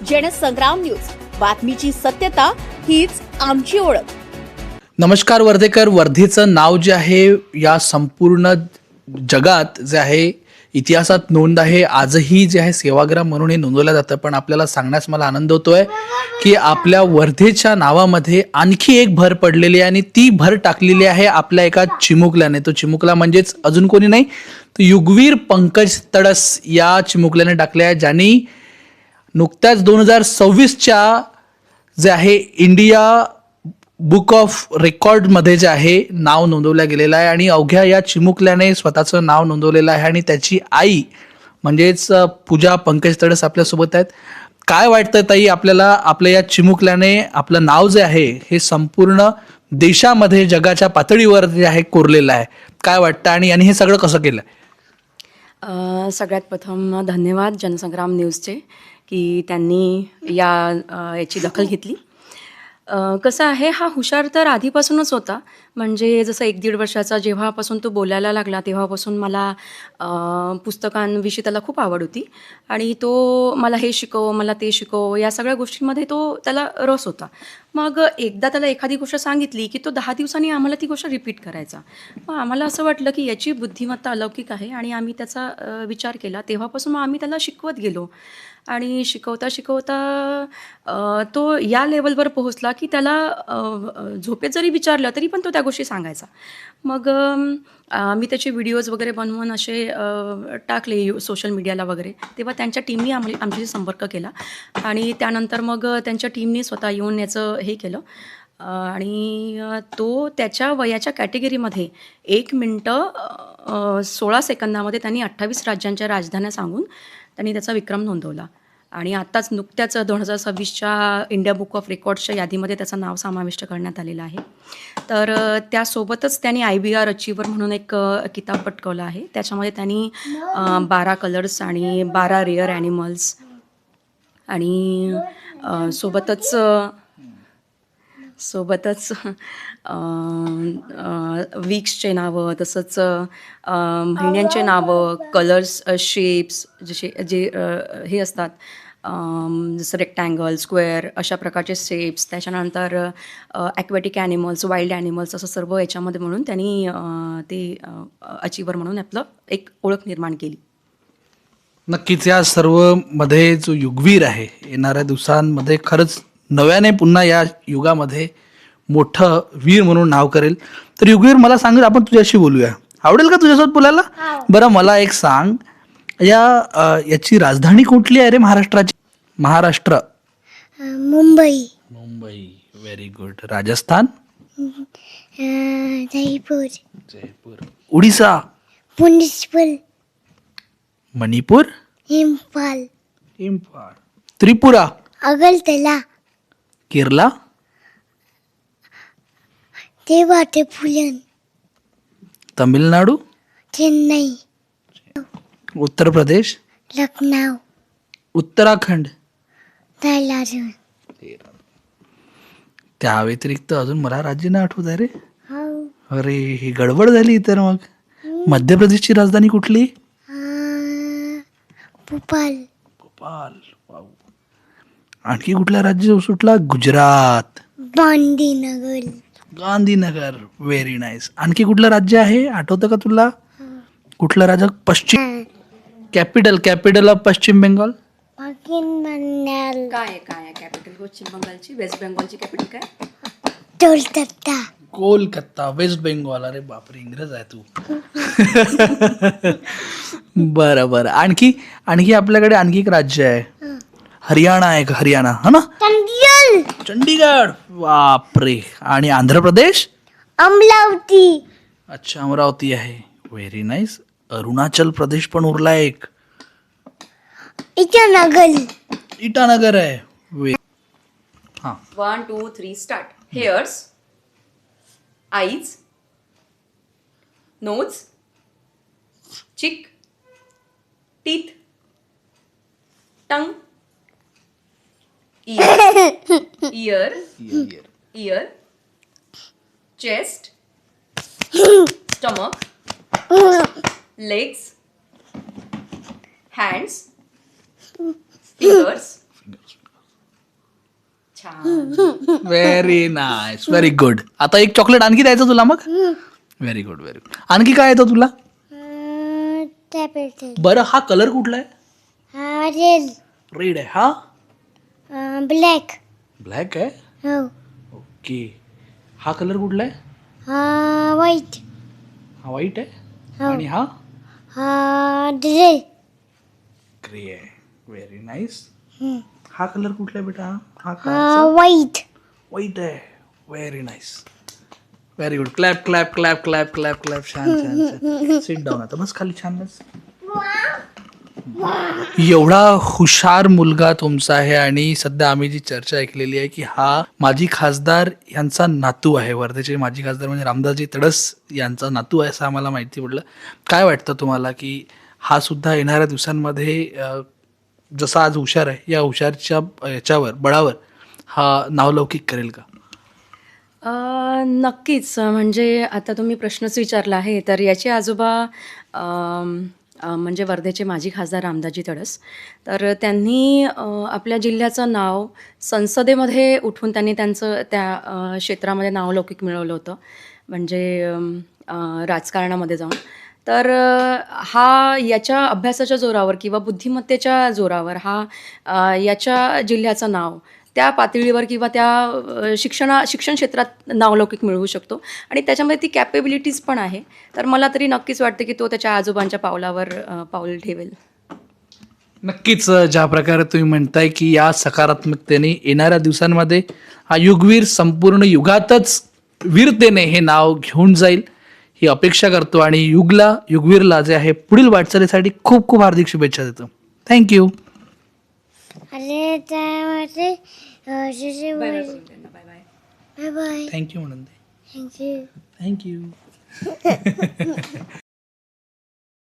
Jansangram news, बातमीची सत्यता हीच आमची ओळख. नमस्कार वर्धेकर. वर्धेचं नाव जे आहे या संपूर्ण जगात जे आहे इतिहासात नोंद आहे. आजही जे आहे सेवाग्राम म्हणून हे नोंदवलं जातं. पण आपल्याला सांगण्यास मला आनंद होतोय की आपल्या वर्धेच्या नावामध्ये आणखी एक भर पडलेली आहे आणि ती भर टाकलेली आहे आपल्या एका चिमुकल्याने. तो चिमुकला म्हणजेच अजून कोणी नाही, तो युगवीर पंकज तडस या चिमुकल्याने टाकले आहे, ज्यांनी नुकत्याच 2026च्या जे आहे इंडिया बुक ऑफ रेकॉर्डमध्ये जे आहे नाव नोंदवलं गेलेलं आहे. आणि अवघ्या या चिमुकल्याने स्वतःचं नाव नोंदवलेलं आहे आणि त्याची आई म्हणजेच पूजा पंकज तडस आपल्यासोबत आहेत. काय वाटतं ताई आपल्याला, आपल्या या चिमुकल्याने आपलं नाव जे आहे हे संपूर्ण देशामध्ये जगाच्या पातळीवर जे आहे कोरलेलं आहे, काय वाटतं आणि यांनी हे सगळं कसं केलं? सगळ्यात प्रथम धन्यवाद जनसंग्राम न्यूजचे की त्यांनी याची दखल घेतली. कसं आहे, हा हुशार तर आधीपासूनच होता. म्हणजे जसं 1-1.5 वर्षाचा जेव्हापासून तो बोलायला लागला तेव्हापासून मला पुस्तकांविषयी त्याला खूप आवड होती आणि तो मला हे शिकव, मला ते शिकव, या सगळ्या गोष्टींमध्ये त्याला रस होता. मग एकदा त्याला एखादी गोष्ट सांगितली की तो 10 दिवसांनी आम्हाला ती गोष्ट रिपीट करायचा. मग आम्हाला असं वाटलं की याची बुद्धिमत्ता अलौकिक आहे आणि आम्ही त्याचा विचार केला. तेव्हापासून मग आम्ही त्याला शिकवत गेलो आणि शिकवता शिकवता तो या लेवलवर पोहोचला की त्याला झोपेत जरी विचारलं तरी पण तो त्या गोष्टी सांगायचा. मग मी त्याचे व्हिडिओज वगैरे बनवून असे टाकले सोशल मीडियाला वगैरे. तेव्हा त्यांच्या टीमनी आमच्याशी संपर्क केला आणि त्यानंतर मग त्यांच्या टीमनी स्वतः येऊन याचं हे केलं आणि तो त्याच्या वयाच्या कॅटेगरीमध्ये 1 मिनिटं 16 सेकंदामध्ये त्यांनी 28 राज्यांच्या राजधान्या सांगून त्यांनी त्याचा विक्रम नोंदवला. आणि आत्ताच नुकत्याच 2026च्या इंडिया बुक ऑफ रेकॉर्ड्सच्या यादीमध्ये त्याचं नाव समाविष्ट करण्यात आलेलं आहे. तर त्यासोबतच त्यांनी IBR अचीवर म्हणून एक किताब पटकवला आहे. त्याच्यामध्ये त्यांनी 12 कलर्स आणि 12 रेअर ॲनिमल्स आणि सोबतच वीक्सचे नावं, तसंच महिन्यांचे नावं, कलर्स, शेप्स, जे हे असतात जसं रेक्टँगल, स्क्वेअर अशा प्रकारचे शेप्स, त्याच्यानंतर ॲक्वॅटिक ॲनिमल्स, वाईल्ड ॲनिमल्स, असं सर्व याच्यामध्ये म्हणून त्यांनी ते अचीवर म्हणून आपलं एक ओळख निर्माण केली. नक्कीच या सर्व मध्ये जो युगवीर आहे येणाऱ्या दिवसांमध्ये खरंच नव्याने पुन्हा या युगामध्ये मोठं वीर म्हणून नाव करेल. तर युगवीर, मला सांग, आपण तुझ्याशी बोलूया, आवडेल का तुझ्यासोबत बोलायला? बरं, मला एक सांग, याची राजधानी कुठली आहे रे महाराष्ट्राची? महाराष्ट्र मुंबई. Mumbai, very good. राजस्थान? जयपूर. जयपूर. उडीसा? पुनिस्पल. मणिपूर? इम्फाल. इम्फाळ. त्रिपुरा? अगरतला. केरला? देवाटेफुलन. तमिळनाडू? चेन्नई. उत्तर प्रदेश? लखनौ. उत्तराखंड? देहरादून. त्या व्यतिरिक्त अजून मला राज्य नाही आठवत आहे रे. हो. अरे, ही गडबड झाली. तर मग मध्य प्रदेशची राजधानी कुठली? भोपाल. भोपाल. वाव. आणखी कुठला राज्य सुटला? गुजरात. गांधीनगर. Gandhinagar, very nice. आणखी कुठलं राज्य आहे, आठवतं का तुला? कुठलं राज्य? पश्चिम. Capital of Paschim Bengal? काय कॅपिटल पश्चिम बंगालची? वेस्ट बेंगॉलची कॅपिटल काय? कोलकाता. कोलकाता, वेस्ट बेंगॉल. अरे बापरे, इंग्रज आहे तू. बरं. आणखी आपल्याकडे आणखी एक राज्य आहे, हरियाणा आहे का? हरियाणा, हा ना? चंडीगड. बापरे. आणि आंध्र प्रदेश? अमरावती. अच्छा, अमरावती आहे, व्हेरी नाईस. अरुणाचल प्रदेश पण उरला एक, इटानगर आहे. 1, 2, 3 स्टार्ट. हेअर्स, आईज, नोज, चिक, टीथ, टंग, ear, chest, stomach, legs, hands, fingers, very nice, very good. आता एक चॉकलेट आणखी द्यायचं तुला मग. Very good, very good. आणखी काय येतं तुला? टॅपेट बरं, हा कलर कुठला आहे? रेड रेड आहे. हा ब्लॅक ब्लॅक आहे. हो ओके. हा कलर कुठला आहे? व्हाईट हा व्हाईट आहे. हो. आणि हा ग्रे ग्रे आहे. Very nice. हा कलर कुठला आहे बेटा? हा कारचा व्हाईट व्हाईट आहे. Very nice, very good. Clap clap clap clap clap clap. छान छान छान. Sit down. आता बस खाली. छान बस. एवढा हुशार मुलगा तुमचा आहे आणि सध्या आम्ही जी चर्चा ऐकलेली आहे की हा माजी खासदार यांचा नातू आहे. वर्धेचे माजी खासदार म्हणजे रामदासजी तडस यांचा नातू आहे असं आम्हाला माहिती पडलं. काय वाटतं तुम्हाला की हा सुद्धा येणाऱ्या दिवसांमध्ये जसा आज हुशार आहे या हुशारच्या याच्यावर बळावर हा नावलौकिक करेल का? नक्कीच. म्हणजे आता तुम्ही प्रश्नच विचारला आहे, तर याचे आजोबा म्हणजे वर्धेचे माजी खासदार रामदासजी तडस, तर त्यांनी आपल्या जिल्ह्याचं नाव संसदेमध्ये उठवून त्यांनी त्यांचं त्या क्षेत्रामध्ये नावलौकिक मिळवलं होतं, म्हणजे राजकारणामध्ये जाऊन. तर हा याच्या अभ्यासाच्या जोरावर किंवा बुद्धिमत्तेच्या जोरावर हा याच्या जिल्ह्याचं नाव त्या पातळीवर किंवा त्या शिक्षण क्षेत्रात नावलौकिक मिळवू शकतो आणि त्याच्यामध्ये ती कॅपेबिलिटीज पण आहे. तर मला तरी नक्कीच वाटतं की तो त्याच्या आजोबांच्या पावलावर पाऊल ठेवेल. नक्कीच. ज्या प्रकारे तुम्ही म्हणताय की या सकारात्मकतेने येणाऱ्या दिवसांमध्ये हा युगवीर संपूर्ण युगातच वीरतेने हे नाव घेऊन जाईल ही अपेक्षा करतो आणि युगवीरला जे आहे पुढील वाटचालीसाठी खूप खूप हार्दिक शुभेच्छा देतो. थँक्यू. अरे त्यामध्ये बाय बाय थँक्यू म्हणून थँक्यू थँक्यू.